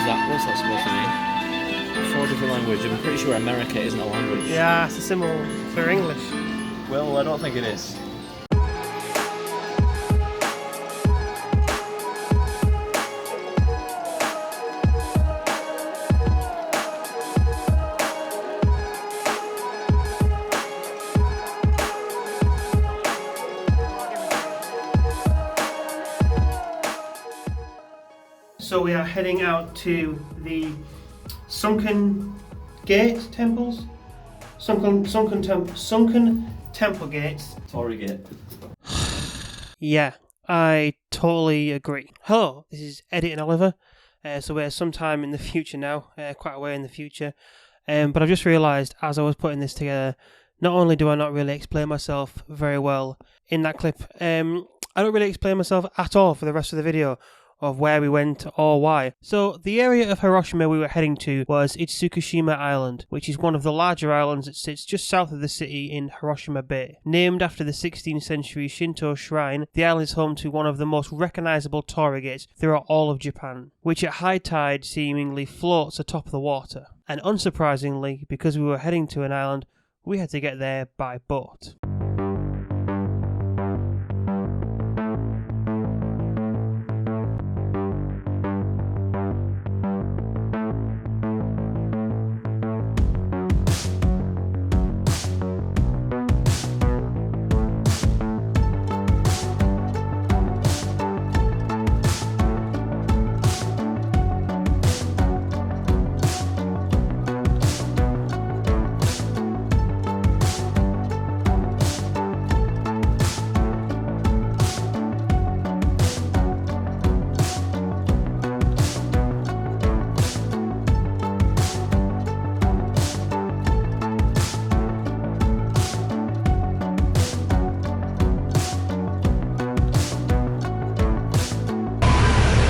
What's that supposed to mean? 4 different languages. I'm pretty sure America isn't a language. Yeah, it's a symbol for English. Well, I don't think it is. So we are heading out to the sunken gate temples, sunken temple gates. Tory Gate. Yeah, I totally agree. Hello, this is Eddie and Oliver. So we're sometime in the future now, quite a way in the future. But I've just realised as I was putting this together, not only do I not really explain myself very well in that clip, I don't really explain myself at all for the rest of the video of where we went or why. So the area of Hiroshima we were heading to was Itsukushima Island, which is one of the larger islands that sits just south of the city in Hiroshima Bay. Named after the 16th century Shinto shrine, the island is home to one of the most recognisable torii gates throughout all of Japan, which at high tide seemingly floats atop the water. And unsurprisingly, because we were heading to an island, we had to get there by boat.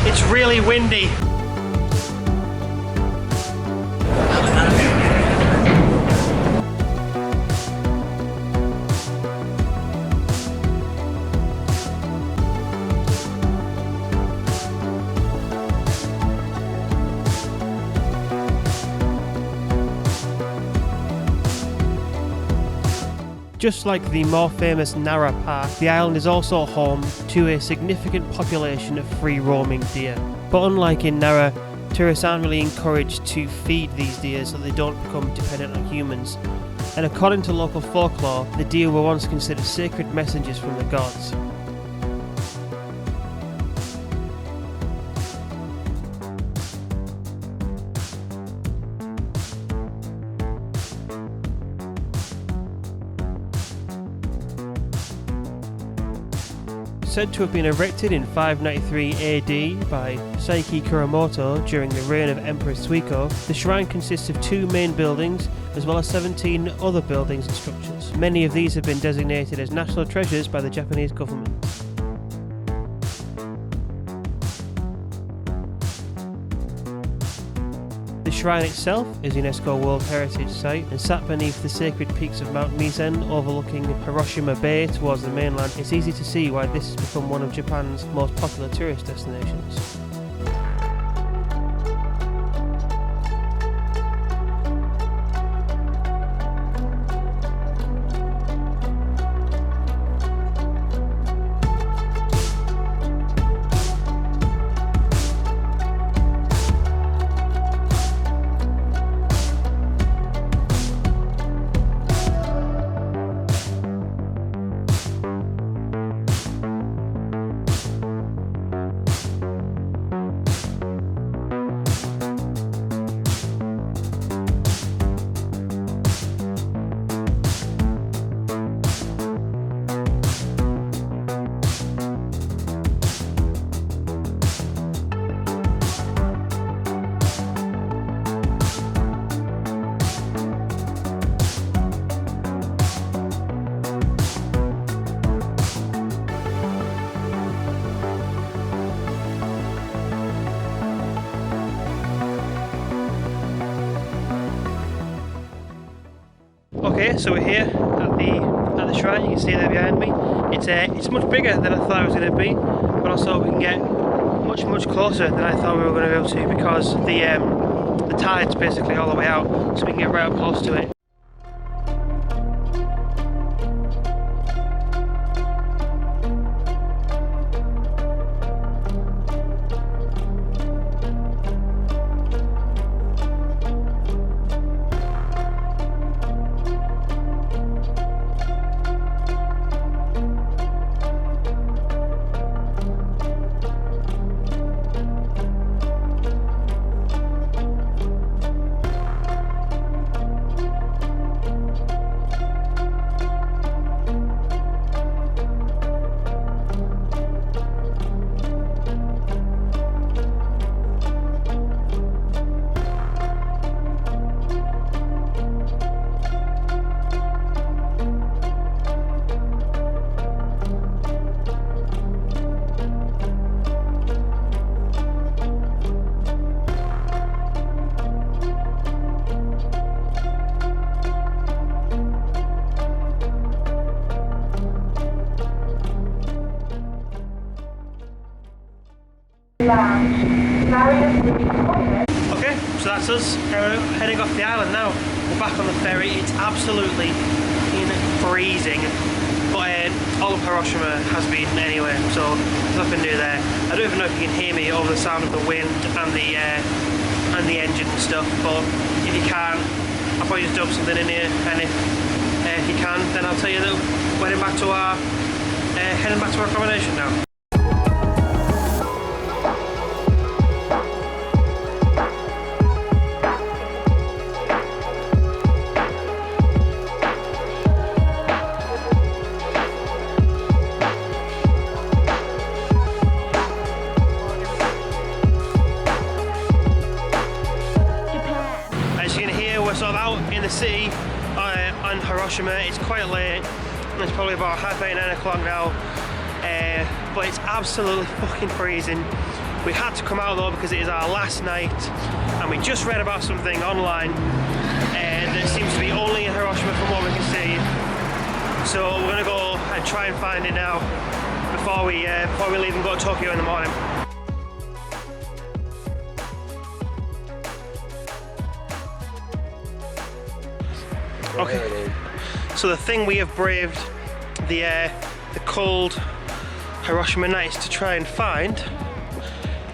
It's really windy. Just like the more famous Nara Park, the island is also home to a significant population of free-roaming deer. But unlike in Nara, tourists aren't really encouraged to feed these deer so they don't become dependent on humans. And according to local folklore, the deer were once considered sacred messengers from the gods. Said to have been erected in 593 AD by Saiki Kuramoto during the reign of Emperor Suiko, the shrine consists of 2 main buildings as well as 17 other buildings and structures. Many of these have been designated as national treasures by the Japanese government. The shrine itself is UNESCO World Heritage Site and sat beneath the sacred peaks of Mount Misen overlooking Hiroshima Bay towards the mainland. It's easy to see why this has become one of Japan's most popular tourist destinations. Okay, so we're here at the shrine. You can see there behind me. It's much bigger than I thought it was going to be, but also we can get much closer than I thought we were going to be able to, because the tide's basically all the way out, so we can get right up close to it. Okay, so that's us heading off the island now. We're back on the ferry. It's absolutely freezing, but all of Hiroshima has been anyway, so there's nothing new there. I don't even know if you can hear me over the sound of the wind and the engine and stuff, but if you can, I'll probably just dump something in here, and if you can, then I'll tell you that we're heading back to our accommodation now. We're sort of out in the city on Hiroshima. It's quite late. It's probably about 8:30, 9 o'clock now, but it's absolutely fucking freezing. We had to come out though because it is our last night, and we just read about something online that seems to be only in Hiroshima from what we can see. So we're gonna go and try and find it now before we leave and go to Tokyo in the morning. Okay, so the thing we have braved the cold Hiroshima nights to try and find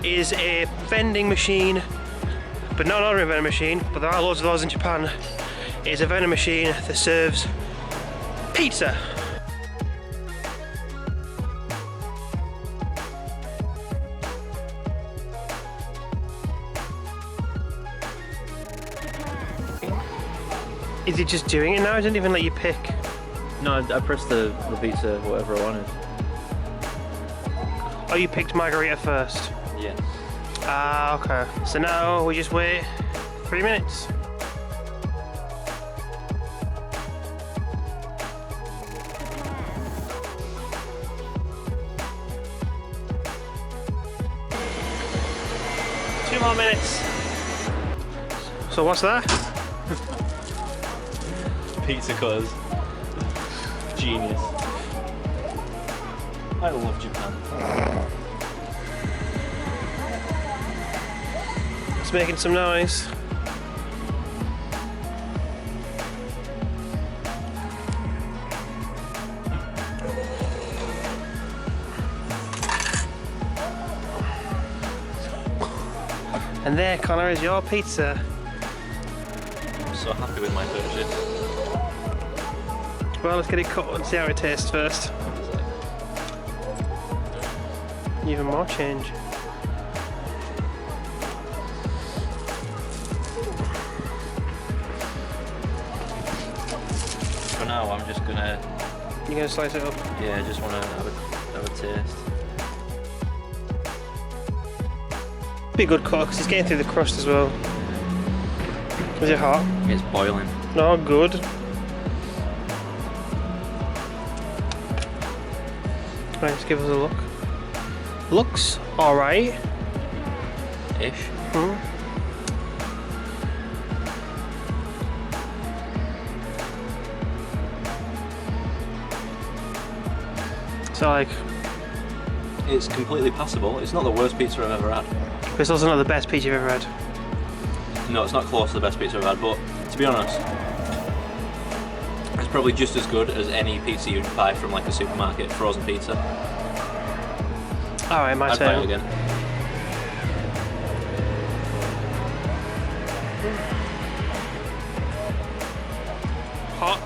is a vending machine, but not an ordinary vending machine, but there are loads of those in Japan. It's a vending machine that serves pizza. Is he just doing it now? He didn't even let you pick. No, I pressed the pizza, whatever I wanted. Oh, you picked margarita first? Yeah. Ah, okay. So now we just wait 3 minutes. Two more minutes. So what's that? Pizza cutters. Genius. I love Japan. It's making some noise. And there, Connor, is your pizza. I'm so happy with my purchase. Well, let's get it cut and see how it tastes first. Even more change. For now, I'm just gonna... You're gonna slice it up? Yeah, I just wanna have a taste. Be a good cut because it's getting through the crust as well. Is it hot? It's boiling. No, good. Right, let's give us a look. Looks alright. Ish. So like, it's completely passable. It's not the worst pizza I've ever had. But it's also not the best pizza you've ever had. No, it's not close to the best pizza I've had, but to be honest, it's probably just as good as any pizza you'd buy from like a supermarket, frozen pizza. Alright, my I'd buy it turn. again. Hot.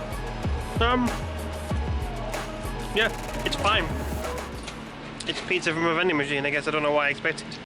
Yeah, it's fine. It's pizza from a vending machine, I guess. I don't know what I expected.